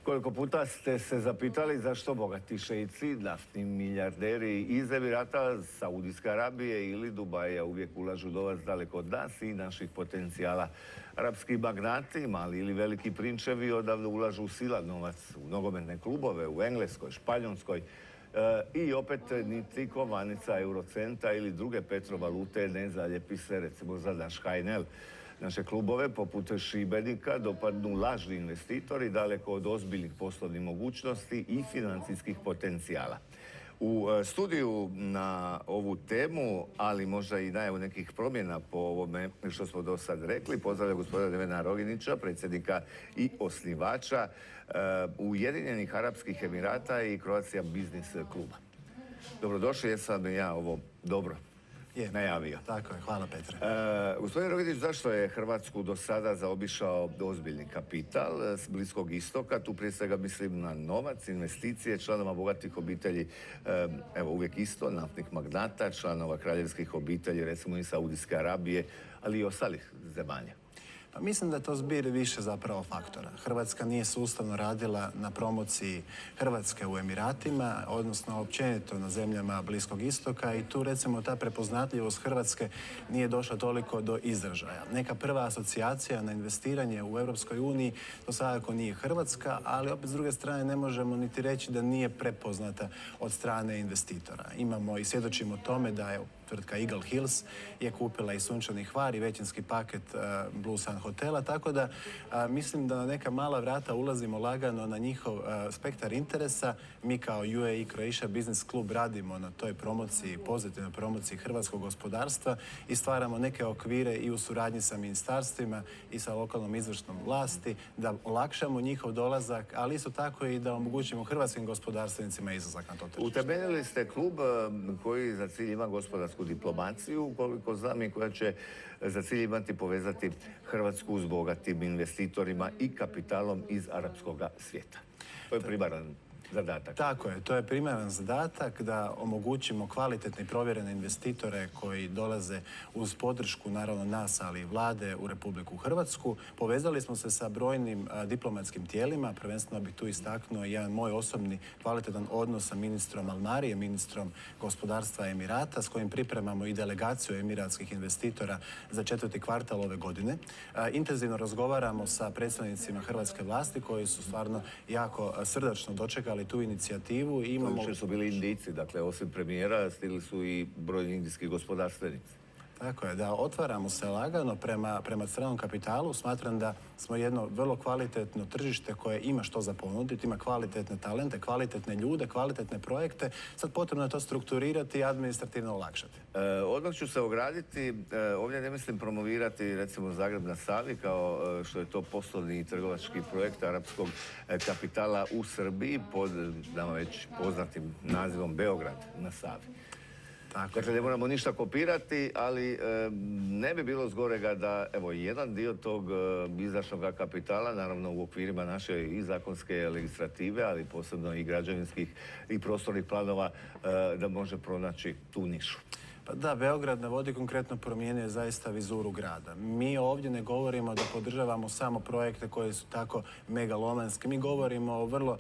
Koliko puta ste se zapitali zašto bogati šeici, naftni milijarderi iz Emirata, Saudijske Arabije ili Dubaja uvijek ulažu novac daleko od nas i naših potencijala. Arapski magnati, mali ili veliki prinčevi odavde ulažu silan novac u nogometne klubove u Engleskoj, Španjolskoj, i opet niti kovanica eurocenta ili druge petrovalute ne zaljepi se recimo za naš HNL. Naše klubove poput Šibenika dopadnu lažni investitori daleko od ozbiljnih poslovnih mogućnosti i financijskih potencijala. U studiju na ovu temu, ali možda i najavu nekih promjena po ovome što smo do sad rekli, pozdravljam gospodina Nevena Roginića, predsjednika i osnivača Ujedinjenih Arapskih Emirata i Croatia Business kluba. Dobrodošli, jesam ja ovo dobro najavio. Tako je, hvala Petre. Gospodin Roginić, zašto je Hrvatsku do sada zaobišao ozbiljni kapital s Bliskog istoka? Tu prije svega mislim na novac, investicije, članova bogatih obitelji, evo uvijek isto, naftnih magnata, članova kraljevskih obitelji, recimo i Saudijske Arabije, ali i ostalih zemalja. Pa mislim da je to zbir više zapravo faktora. Hrvatska nije sustavno radila na promociji Hrvatske u Emiratima, odnosno općenito na zemljama Bliskog istoka i tu recimo ta prepoznatljivost Hrvatske nije došla toliko do izražaja. Neka prva asocijacija na investiranje u Europskoj uniji to svakako nije Hrvatska, ali opet s druge strane ne možemo niti reći da nije prepoznata od strane investitora. Imamo i svjedočimo tome da je tvrtka Eagle Hills je kupila i Sunčani Hvar i većinski paket Blue Sun hotela, tako da mislim da na neka mala vrata ulazimo lagano na njihov spektar interesa. Mi kao UAE Croatia Business Club radimo na toj promociji, pozitivnoj promociji hrvatskog gospodarstva i stvaramo neke okvire i u suradnji sa ministarstvima i sa lokalnom izvršnom vlasti da olakšamo njihov dolazak, ali isto tako i da omogućimo hrvatskim gospodarstvenicima izlazak na to tržište. Utemeljili ste klub koji za cilj ima gospodarsku diplomaciju, koliko znam, i koja će za cilj imati povezati Hrvatsku s bogatim investitorima i kapitalom iz arapskog svijeta. To je primaran zadatak. Tako je, to je primaran zadatak da omogućimo kvalitetne i provjerene investitore koji dolaze uz podršku naravno nas, ali i vlade u Republiku Hrvatsku. Povezali smo se sa brojnim diplomatskim tijelima, prvenstveno bih tu istaknuo jedan moj osobni kvalitetan odnos sa ministrom Almarije, ministrom gospodarstva Emirata, s kojim pripremamo i delegaciju emiratskih investitora za 4. kvartal ove godine. Intenzivno razgovaramo sa predstavnicima hrvatske vlasti koji su stvarno jako srdačno dočekali tu inicijativu. Jučer su bili Indijci, dakle osim premijera stigli su i brojni indijski gospodarstvenici. Tako je, da otvaramo se lagano prema stranom kapitalu. Smatram da smo jedno vrlo kvalitetno tržište koje ima što za ponuditi, ima kvalitetne talente, kvalitetne ljude, kvalitetne projekte. Sad potrebno je to strukturirati i administrativno olakšati. Odmah ću se ograditi, ovdje ne mislim promovirati recimo Zagreb na Savi kao što je to poslovni i trgovački projekt arapskog kapitala u Srbiji pod nama već poznatim nazivom Beograd na Savi. Dakle, ne moramo ništa kopirati, ali ne bi bilo zgorega da, evo, jedan dio tog izdašnog kapitala, naravno u okvirima naše i zakonske legislative, ali posebno i građevinskih i prostornih planova, da može pronaći tu nišu. Pa da, Beograd na vodi konkretno promijenio zaista vizuru grada. Mi ovdje ne govorimo da podržavamo samo projekte koji su tako megalomanski. Mi govorimo o vrlo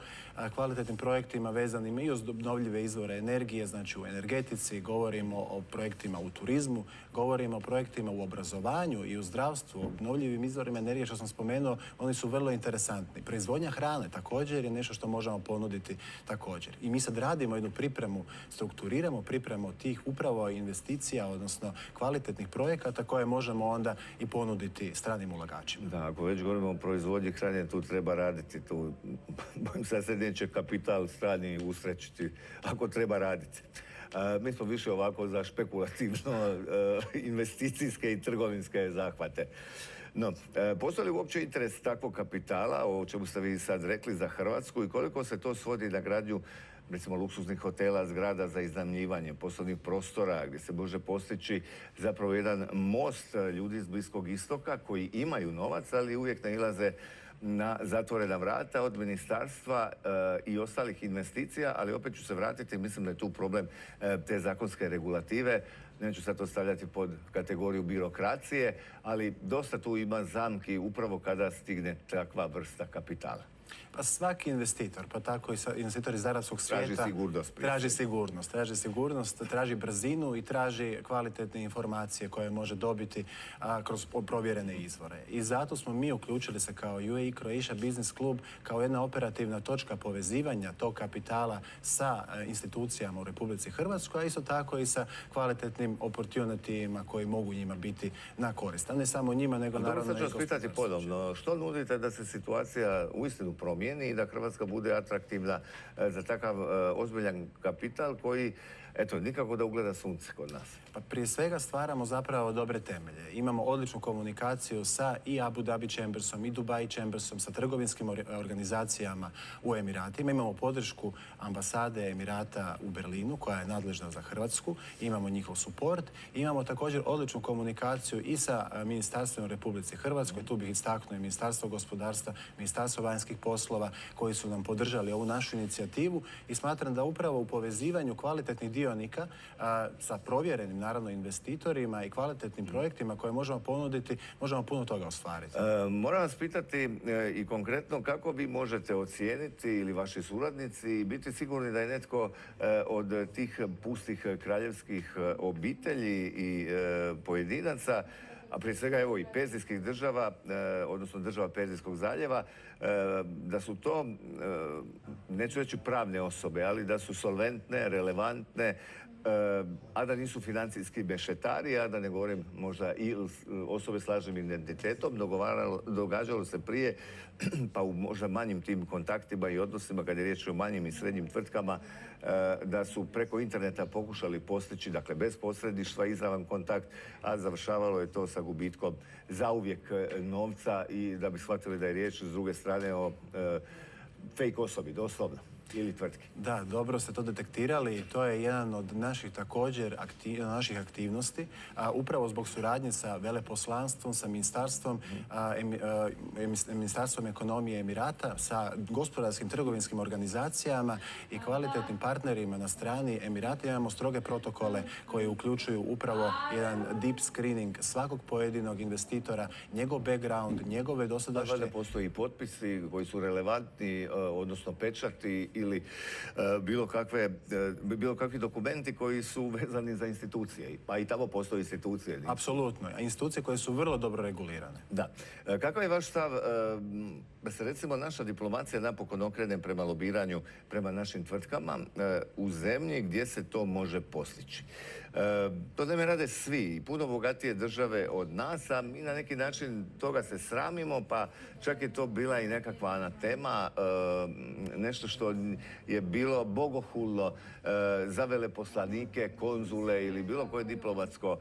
kvalitetnim projektima vezanim i uz obnovljive izvore energije, znači u energetici, govorimo o projektima u turizmu, govorimo o projektima u obrazovanju i u zdravstvu, obnovljivim izvorima energije što sam spomenuo, oni su vrlo interesantni. Proizvodnja hrane također je nešto što možemo ponuditi također. I mi sad radimo jednu pripremu, strukturiramo pripremu tih upravo investicija, odnosno kvalitetnih projekata koje možemo onda i ponuditi stranim ulagačima. Da, ako već govorimo o proizvodnji hrane, tu treba raditi, tu bojim se da se neće kapital strani usrećiti ako treba raditi. Mi smo više ovako za špekulativno investicijske i trgovinske zahvate. No, postoji li uopće interes takvog kapitala, o čemu ste vi sad rekli, za Hrvatsku i koliko se to svodi na gradnju recimo luksuznih hotela, zgrada za iznajmljivanje, poslovnih prostora gdje se može postići zapravo jedan most ljudi iz Bliskog istoka koji imaju novac, ali uvijek nailaze na zatvorena vrata od ministarstva i ostalih investicija, ali opet ću se vratiti, mislim da je tu problem te zakonske regulative. Neću sad to stavljati pod kategoriju birokracije, ali dosta tu ima zamki upravo kada stigne takva vrsta kapitala. Pa svaki investitor, pa tako i investitor iz arapskog svijeta traži sigurnost, traži brzinu i traži kvalitetne informacije koje može dobiti kroz provjerene izvore. I zato smo mi uključili se kao UAE Croatia Business Club kao jedna operativna točka povezivanja tog kapitala sa institucijama u Republici Hrvatskoj, a isto tako i sa kvalitetnim opportunityima koji mogu njima biti na korist. A ne samo njima, nego naravno i gospodarstvu. Podobno, što nudite da se situacija uistinu promijeni i da Hrvatska bude atraktivna za takav ozbiljan kapital koji, eto, nikako da ugleda sunce kod nas? Pa prije svega stvaramo zapravo dobre temelje. Imamo odličnu komunikaciju sa i Abu Dhabi Chambersom i Dubai Chambersom, sa trgovinskim organizacijama u Emiratima. Imamo podršku ambasade Emirata u Berlinu koja je nadležna za Hrvatsku. Imamo njihov suport. Imamo također odličnu komunikaciju i sa ministarstvom u Republici Hrvatskoj. Tu bih istaknuo i Ministarstvo gospodarstva, Ministarstvo vanjskih poslova koji su nam podržali ovu našu inicijativu i smatram da upravo u povezivanju kvalitetnih dionika sa provjerenim naravno investitorima i kvalitetnim projektima koje možemo ponuditi, možemo puno toga ostvariti. Moram vas pitati i konkretno kako vi možete ocijeniti ili vaši suradnici i biti sigurni da je netko od tih pustih kraljevskih obitelji i pojedinaca, a prije svega evo i perzijskih država, odnosno država Perzijskog zaljeva, da su to, neću reći pravne osobe, ali da su solventne, relevantne, a da nisu financijski mešetari, a da ne govorim možda i osobe s lažnim identitetom. Događalo se prije, pa u možda manjim tim kontaktima i odnosima, kad je riječ o manjim i srednjim tvrtkama, da su preko interneta pokušali postići, dakle bez posredništva, izravan kontakt, a završavalo je to sa gubitkom zauvijek novca i da bi shvatili da je riječ s druge strane o fake osobi, doslovno. Ili tvrtki. Da, dobro ste to detektirali i to je jedan od naših također naših aktivnosti, upravo zbog suradnje sa veleposlanstvom, sa Ministarstvom ekonomije Emirata, sa gospodarskim trgovinskim organizacijama i kvalitetnim partnerima na strani Emirata. Imamo stroge protokole koji uključuju upravo jedan deep screening svakog pojedinog investitora, njegov background, njegove dosadašnje... Da postoji potpisi koji su relevantni, odnosno pečati ili bilo kakvi dokumenti koji su vezani za institucije. Pa i tamo postoje institucije. Apsolutno. Institucije koje su vrlo dobro regulirane. Da. Kakav je vaš stav da se recimo naša diplomacija napokon okrene prema lobiranju, prema našim tvrtkama u zemlji gdje se to može postići? To ne rade svi i puno bogatije države od nas, a mi na neki način toga se sramimo, pa čak je to bila i nekakva anatema, nešto što je bilo bogohulno za veleposlanike, konzule ili bilo koje diplomatsko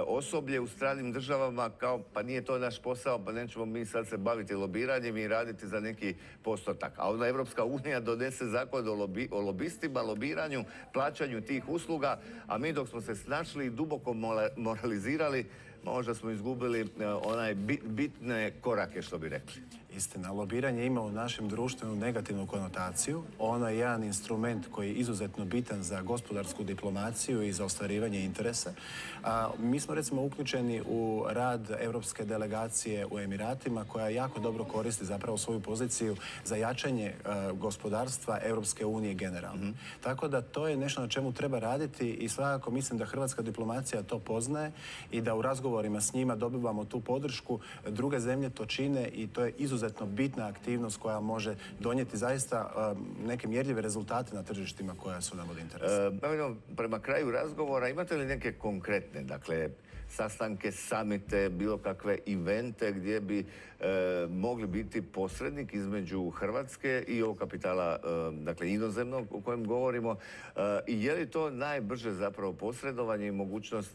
osoblje u stranim državama, kao pa nije to naš posao, pa nećemo mi sad se baviti lobiranjem i raditi za neki postotak. A onda Evropska unija donese zakon o lobistima, lobiranju, plaćanju tih usluga, a mi dok smo se snašli i duboko moralizirali, možda smo izgubili onaj bitne korake, što bi rekli. Istina, lobiranje ima u našem društvu negativnu konotaciju. Ono je jedan instrument koji je izuzetno bitan za gospodarsku diplomaciju i za ostvarivanje interesa. Mi smo recimo uključeni u rad Europske delegacije u Emiratima koja jako dobro koristi zapravo svoju poziciju za jačanje gospodarstva Europske unije generalno. Tako da to je nešto na čemu treba raditi i svakako mislim da hrvatska diplomacija to poznaje i da u razgovorima s njima dobivamo tu podršku. Druge zemlje to čine i to je izuzetno bitna aktivnost koja može donijeti zaista neke mjerljive rezultate na tržištima koja su nam od interesa. Prema kraju razgovora imate li neke konkretne, dakle, sastanke, samite, bilo kakve evente gdje bi mogli biti posrednik između Hrvatske i ovog kapitala, dakle inozemnog o kojem govorimo, i je li to najbrže zapravo posredovanje i mogućnost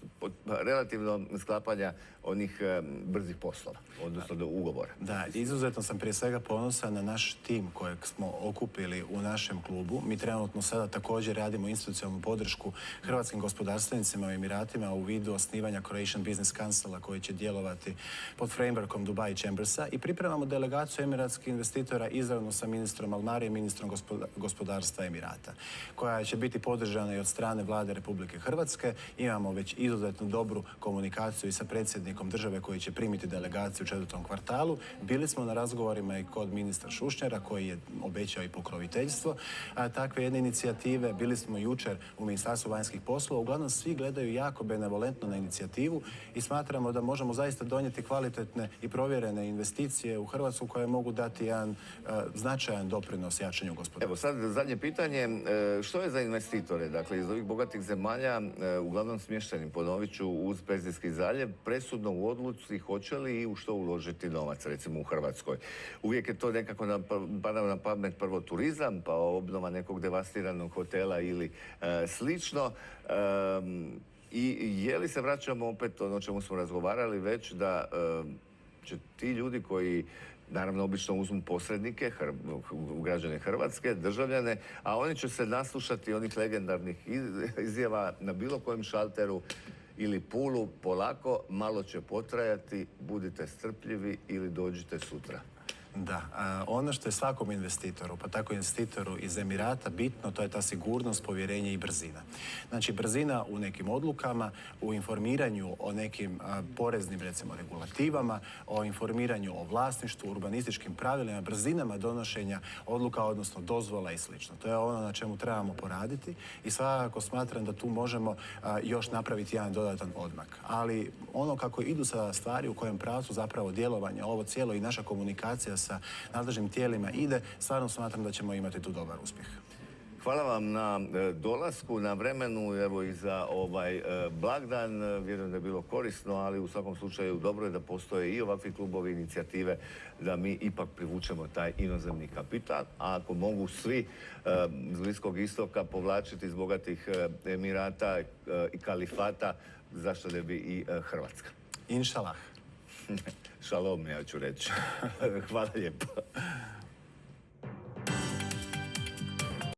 relativno sklapanja onih brzih poslova, odnosno do ugovora? Da, izuzetno sam prije svega ponosan na naš tim kojeg smo okupili u našem klubu. Mi trenutno sada također radimo institucionalnu podršku hrvatskim gospodarstvenicima u Emiratima u vidu osnivanja Croatian Business Councila koji će djelovati pod frameworkom Dubai Chambersa i pripremamo delegaciju emiratskih investitora izravno sa ministrom Almarijem, ministrom gospodarstva Emirata, koja će biti podržana i od strane vlade Republike Hrvatske. Imamo već izuzetno dobru komunikaciju i sa predsjednikom države koji će primiti delegaciju u 4. kvartalu. Bili smo na razgovorima i kod ministra Šušnjara koji je obećao i pokroviteljstvo takve jedne inicijative. Bili smo jučer u Ministarstvu vanjskih poslova. Uglavnom svi gledaju jako benevolentno na inicijativu i smatramo da možemo zaista donijeti kvalitetne i provjerene investicije u Hrvatsku koje mogu dati jedan značajan doprinos jačanju gospodarstva. Evo sad zadnje pitanje, što je za investitore, dakle iz ovih bogatih zemalja, uglavnom smještenim, ponovit ću, uz Perzijski zaljev, presudno u odluci hoće li i u što uložiti novac, recimo u Hrvatskoj. Uvijek je to nekako pada na pamet prvo turizam, pa obnova nekog devastiranog hotela ili slično. I je li se vraćamo opet ono o čemu smo razgovarali već, da će ti ljudi koji naravno obično uzmu posrednike, građane Hrvatske, državljane, a oni će se naslušati onih legendarnih izjava na bilo kojem šalteru ili pulu, polako, malo će potrajati, budite strpljivi ili dođite sutra. Da, ono što je svakom investitoru, pa tako investitoru iz Emirata bitno, to je ta sigurnost, povjerenje i brzina. Znači, brzina u nekim odlukama, u informiranju o nekim poreznim, recimo, regulativama, o informiranju o vlasništvu, urbanističkim pravilima, brzinama donošenja odluka, odnosno dozvola i sl. To je ono na čemu trebamo poraditi i svakako smatram da tu možemo još napraviti jedan dodatan odmak. Ali ono kako idu sada stvari, u kojem pravcu zapravo djelovanja, ovo cijelo i naša komunikacija sa nadležnim tijelima ide, stvarno smatram da ćemo imati tu dobar uspjeh. Hvala vam na dolasku, na vremenu, evo i za ovaj blagdan. Vjerujem da je bilo korisno, ali u svakom slučaju dobro je da postoje i ovakvi klubovi, inicijative, da mi ipak privučemo taj inozemni kapital. A ako mogu svi iz Bliskog istoka povlačiti iz bogatih Emirata i kalifata, zašto ne bi i Hrvatska? Inšalah. Šalom, ja ću reći. Hvala lijepo.